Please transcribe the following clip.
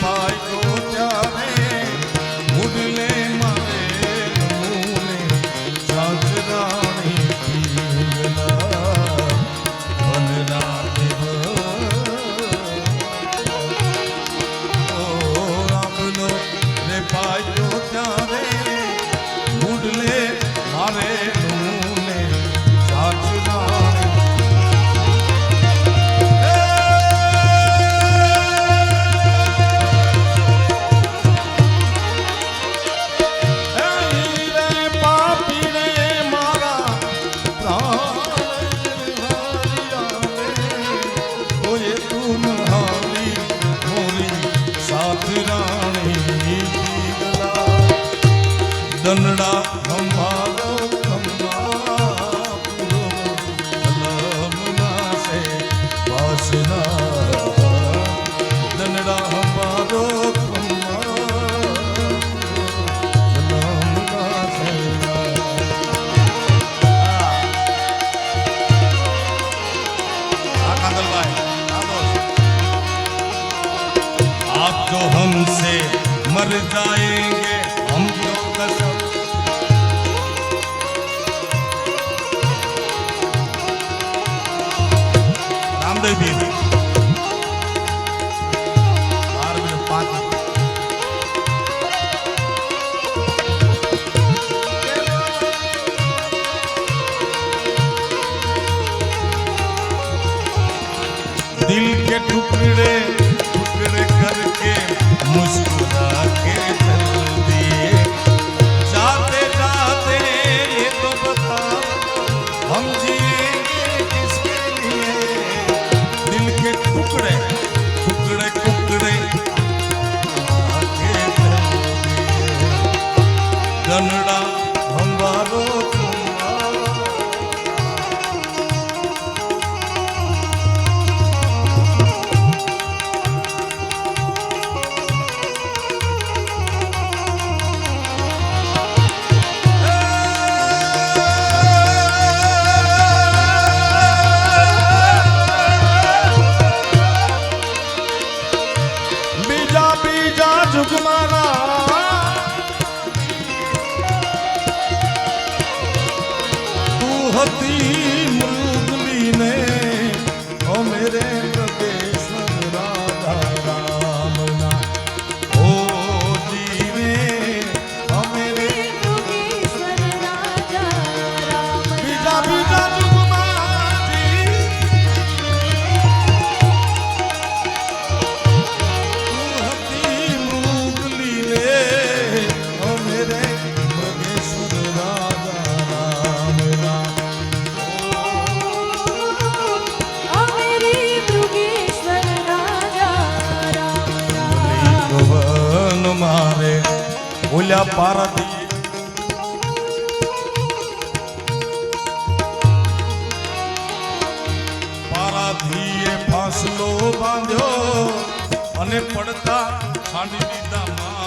પાયો ત્યારે મુડલે મારે નમૂને સાજરાણી પીવલા વનરા દેવ ઓ આમલો રે પાયો ત્યારે મુડલે મારે નમૂને સાજરાણી દનડા હમારો ખમ્મા પૂરો કલમના સે વાસના દનડા હમારો ખમ્મા કલમના સે કાંદલભાઈ आप तो हमसे मर जाएंगे हम तो कसम रामदेव जी दिल के टुकड़े टुकड़े करके मुस्कुरा के चल दिए जाते जाते ये तो बता हम जिएंगे किसके लिए दिल के टुकड़े टुकड़े टुकड़े के चल दिए दनड़ा हमारो मुरली ने ओ मेरे ब्रजेश्वर राधा रामना ओ जीवे ओ मेरे ब्रजेश्वर राधा राम बीजा बीजा जुगमारी तू हती मुरली ने ओ मेरे ब्रजेश्वर राधा रामना मारे बोल्या पारधी પારાધીએ ફાંસલો બાંધ્યો અને પડતા છાંડી દીધા